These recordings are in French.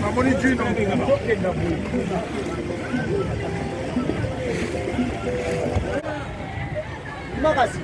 Mamoni Jino. Makasih.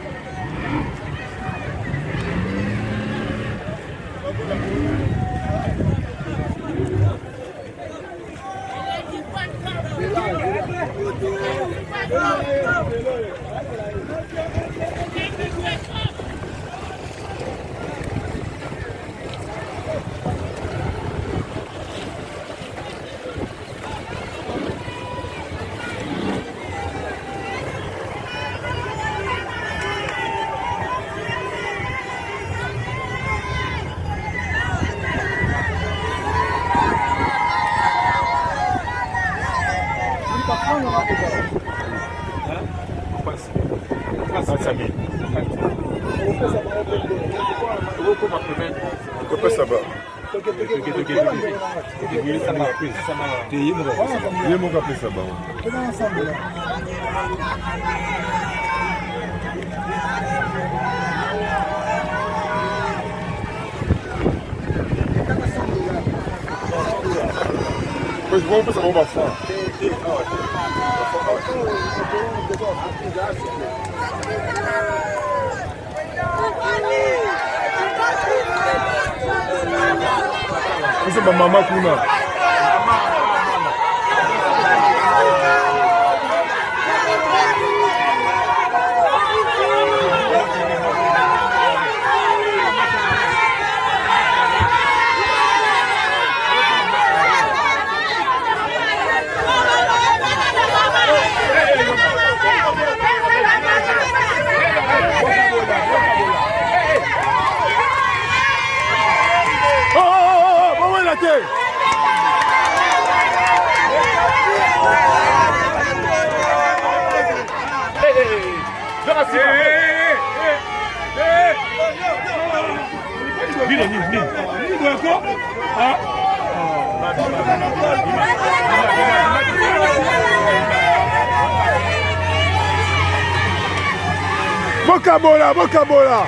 Pois vamos pensar, vamos bafar. Isso é mamãe kuna. Bocabola, bocabola.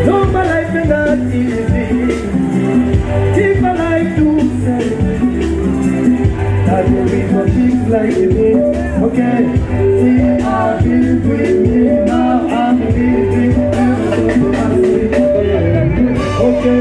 No, my life is not easy. Keep my life to say. I will be for things like this. Okay, see, I've been with me now. I'm living. Okay,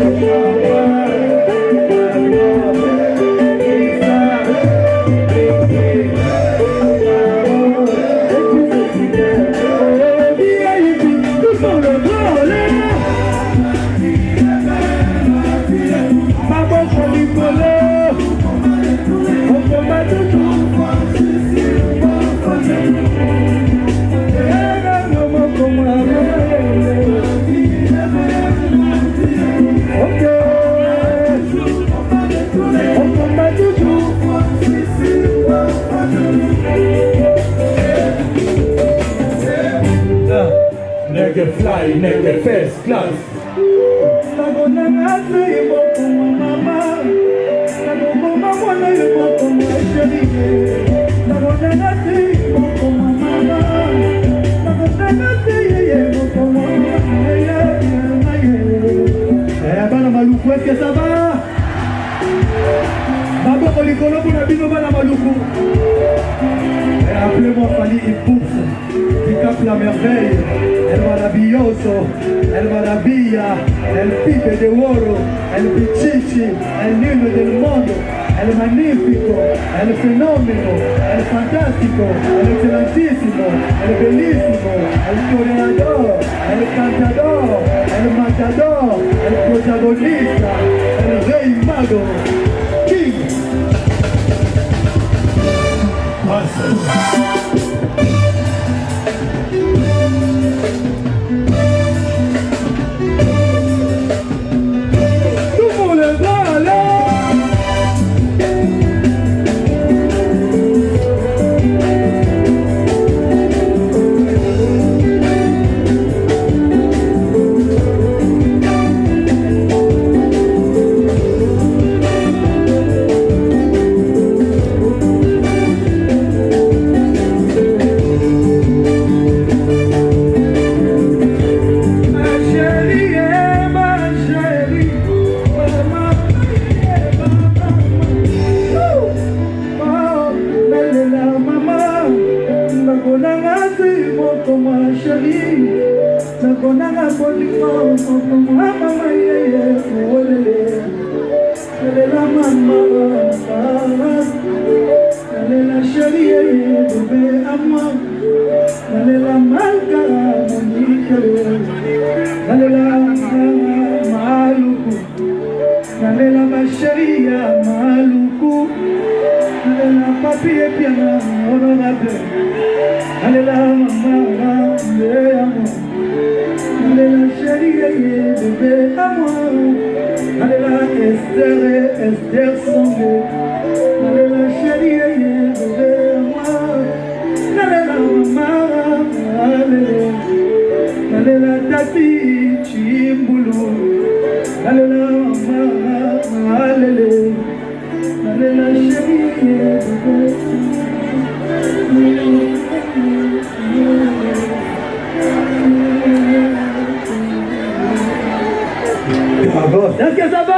nigga fly, nigga first class. Maluku. Et appelez-moi Fanny Ipoups, qui capte la merveille. El maravilloso, el maravilla, el pibe de oro, el pichichi, el niño del mundo, el magnífico, el fenómeno, el fantástico, el excelentísimo, el bellísimo, el toreador, el cantador, el matador, el protagonista, el rey mago, King. Est-ce que ça va?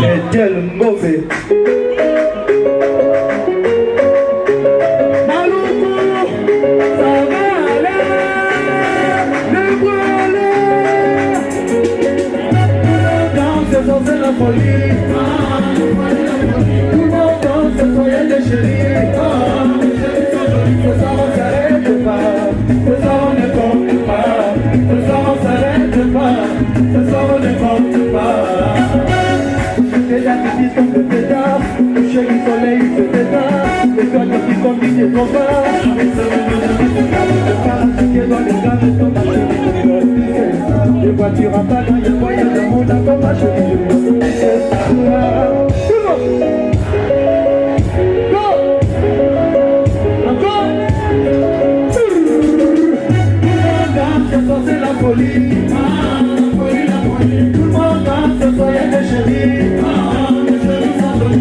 Mais quel mauvais. C'est la folie. Tout le monde danse, c'est soyez les chéris. Ce soir on s'arrête pas. Ce soir on ne compte pas. Ce soir on s'arrête pas. Ce soir on ne compte pas. Déjà tu dis qu'on peut t'aider. Coucher du soleil se t'éteint. Et toi quand tu conduis tes combats. Les voitures en ballon, il y a moyen de monde à comme ma chérie. Go! Encore! Tout le monde danse, ce soir c'est la folie. La folie. Tout le monde danse, ce soir y'a des chéris.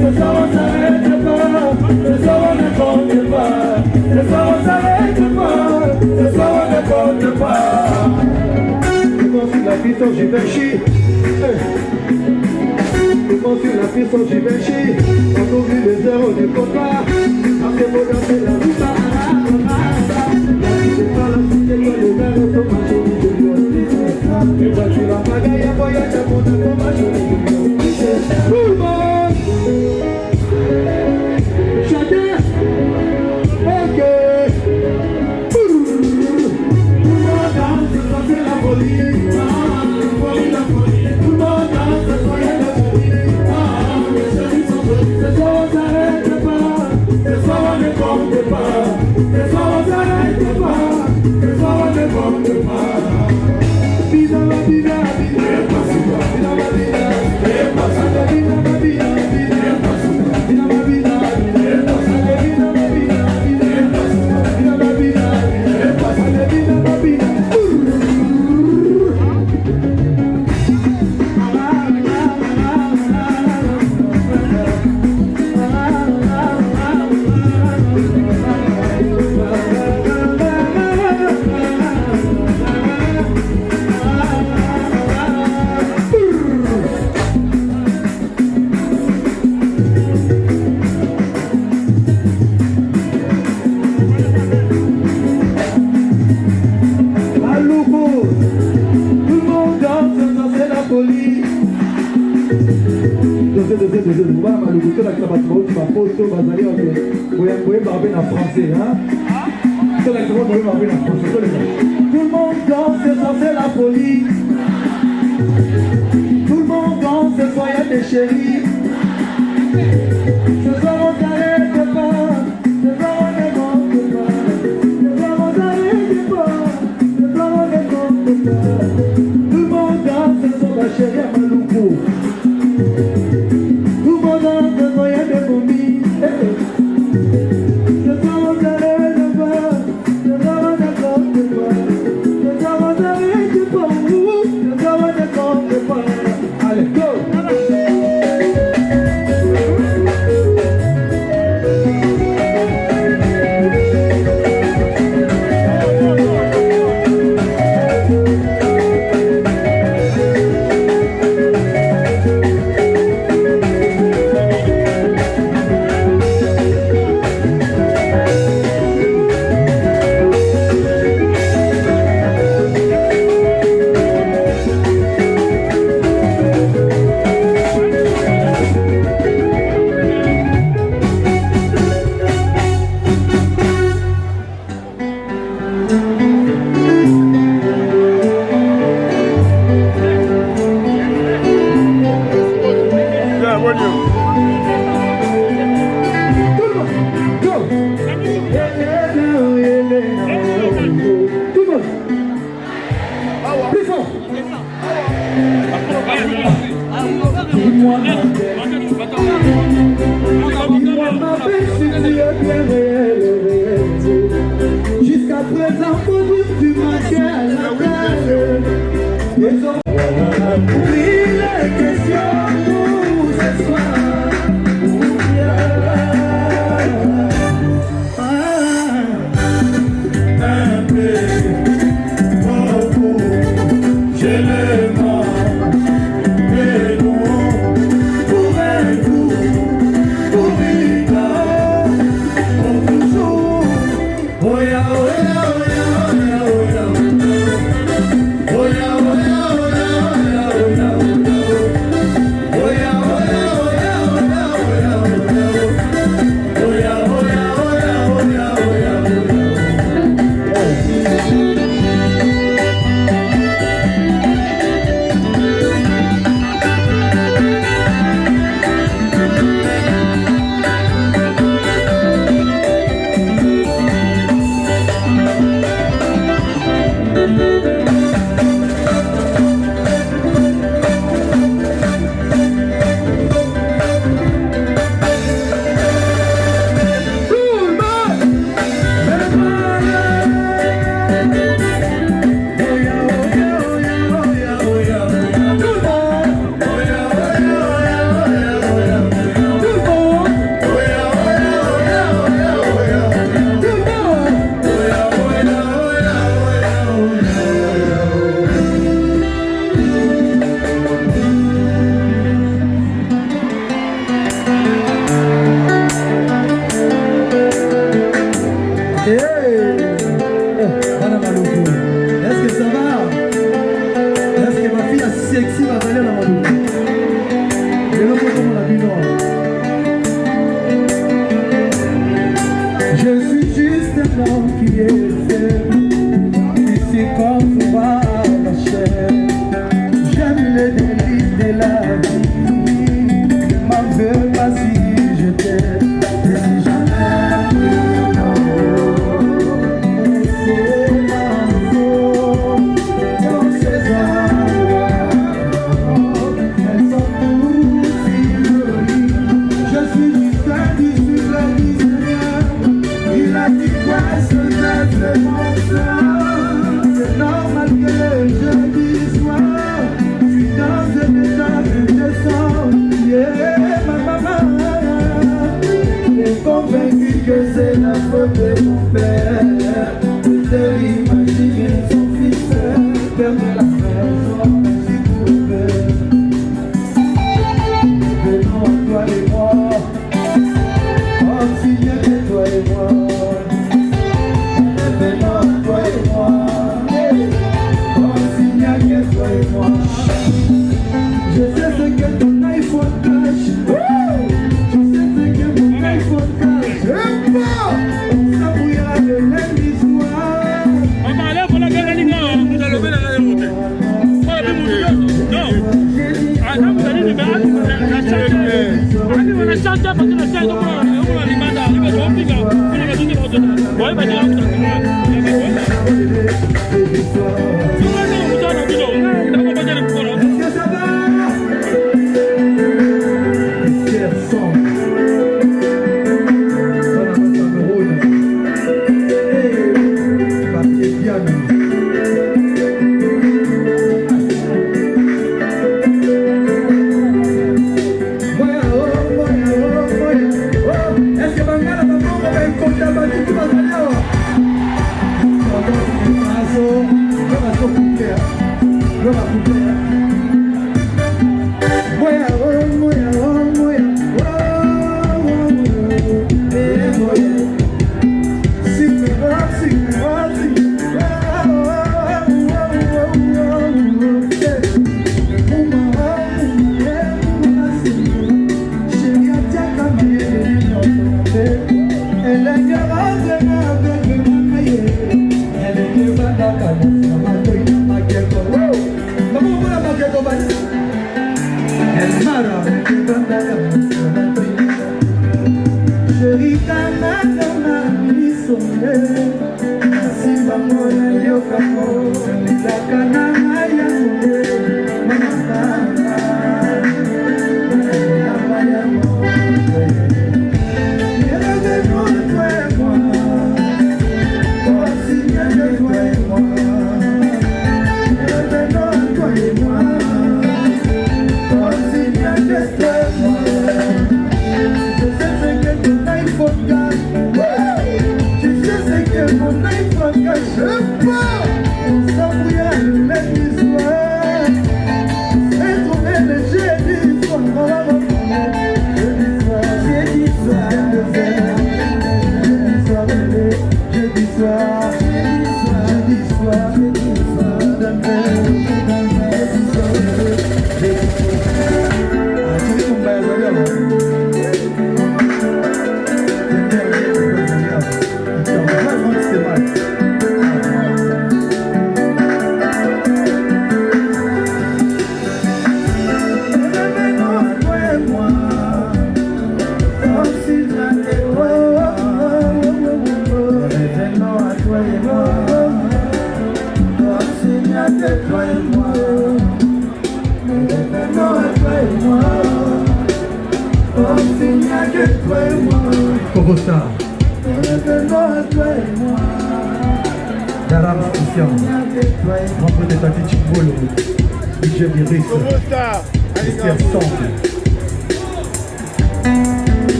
Ce soir on s'arrête pas. Ce soir on ne compte pas. Ce soir on s'arrête pas. Ce soir on ne compte pas. Sur la piste au Givenchy. Sur la piste au Givenchy. On oublie les heures au décomptoir. Après faut danser la rumba. C'est pas la cité que les verres sont ma chérie de l'hospice. Les voitures en pagaille, un voyage à mon pour ma chérie de l'hospice. Tout le monde. Chacun. Ok. Tout le monde danse, c'est la folie. Vida, vida, vida, vida, vida, vida, maluku tolakisa bato bauti bapoto bazali boyemba babe na français tolakisa bato boyemba babe na français toleka. Tout le monde danse, ce soir c'est la folie. Tout le monde danse, ce soir y'a des chéris. Ce soir on t'arrête pas, ce soir on ne compte pas. Ce soir on t'arrête pas, ce soir on ne compte pas. Tout le monde danse, ce soir ma chérie à Maluku. Tout le monde danse, ce soir y'a des momies. Ce soir on t'arrête pas, ce soir on ne compte pas. Ce soir on t'arrête pas, ce soir on ne compte pas. Allez, go! Jusqu'à présent, pour dire que tu manquais à la tête. Oublie les questions pour ce soir. Un peu, beaucoup, j'ai le mot, mais non, pour un coup, pour une heure, pour toujours. Oh yeah, oh yeah, oh yeah, oh yeah, oh yeah, oh yeah. Je sais ce que ton iPhone cache.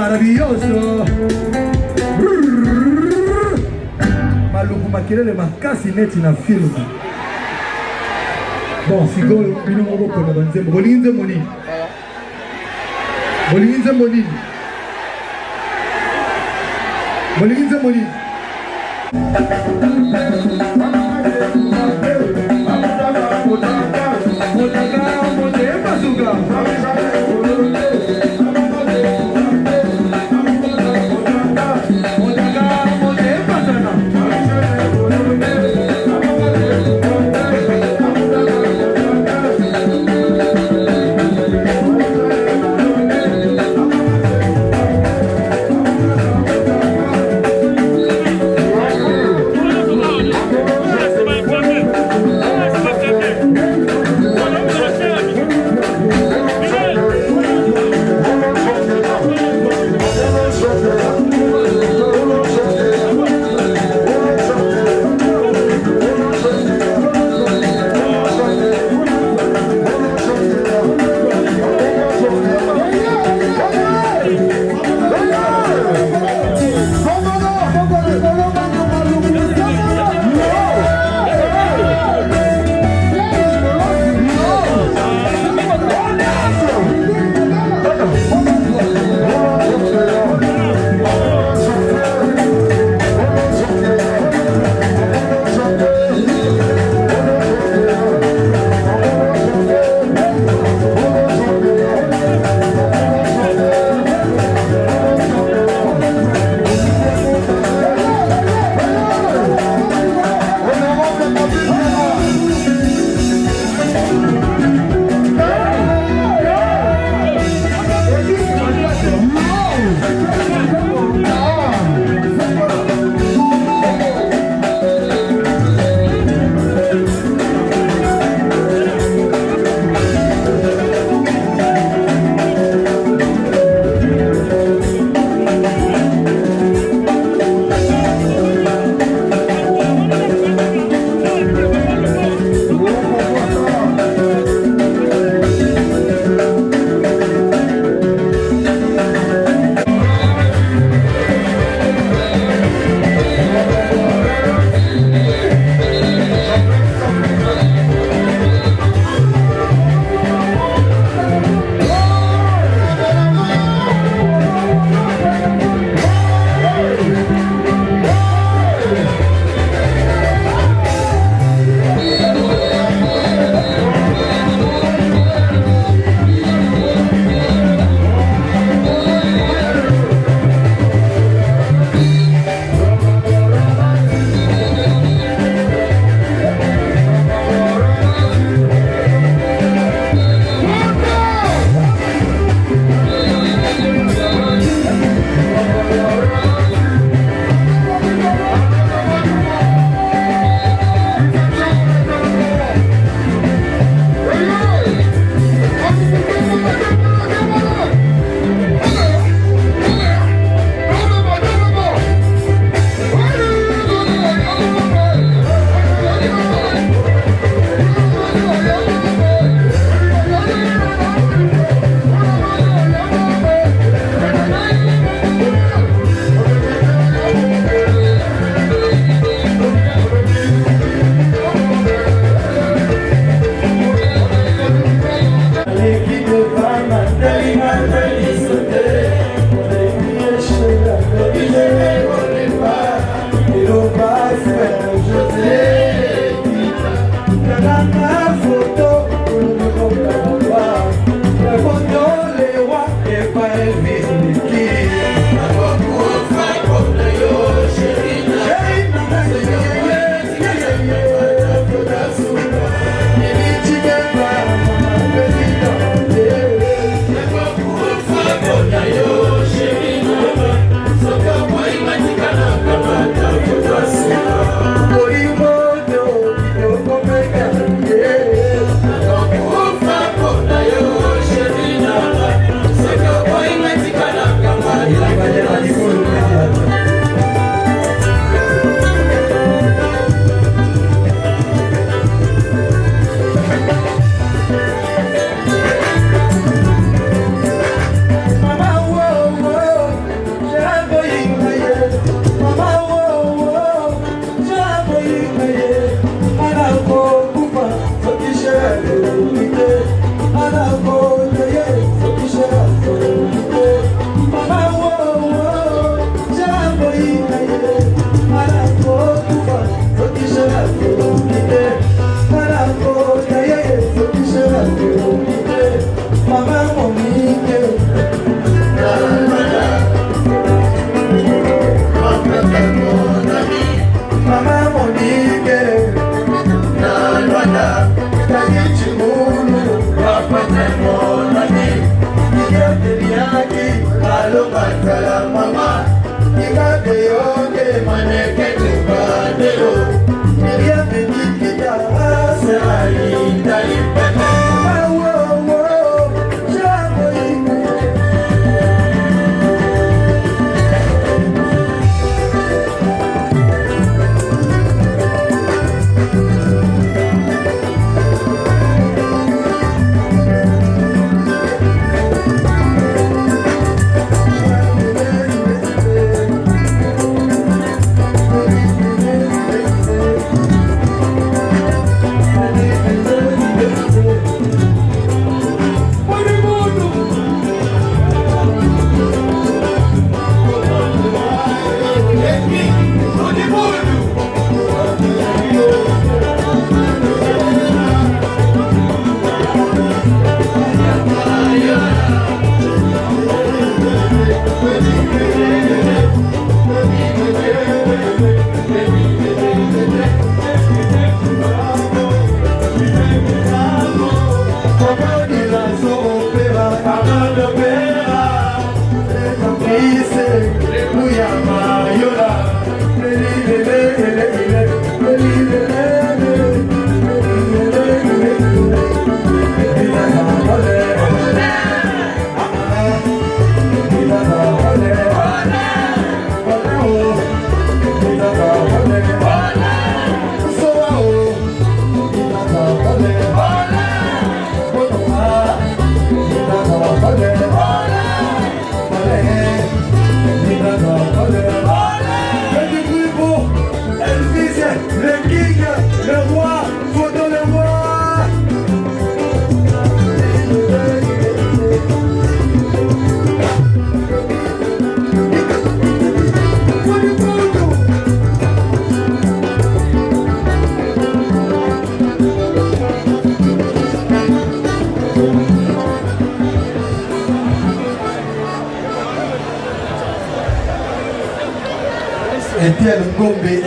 Maravilloso. Maluku makelele makasi neti na film. Bon, sikoyo bino moko pona banzembo. Bolinze moni. Bolinze moni. Bolinze moni.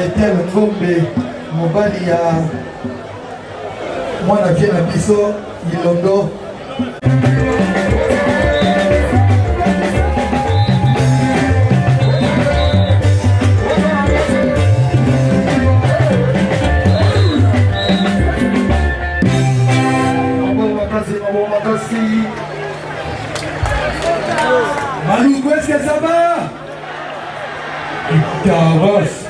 Etienne Ngombe mobali ya mwana vie na biso Ilondo. Maloukou, est-ce que ça va? Carrosse.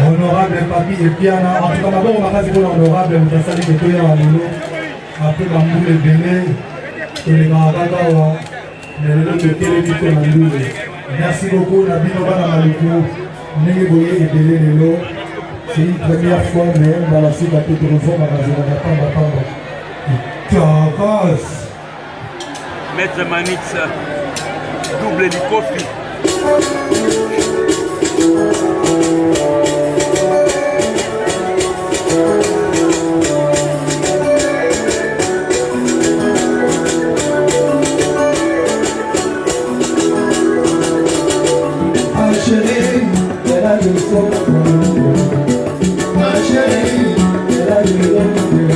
Honorable Papi et Piana, en tout cas, d'abord, on va faire honorable, on va saluer que à Lolo, après Bambou et Béné, que les Marabagawa, les autres télévisions à Lolo. Merci beaucoup, Nabino Bana Maloukou, Négoye et Béné Lolo. C'est une première fois, mais on va la suite à toute réforme, on va attendre. Carrosse. Maître Manix, double du coffee. Ma chérie, elle a le son. Ma chérie, elle a le son.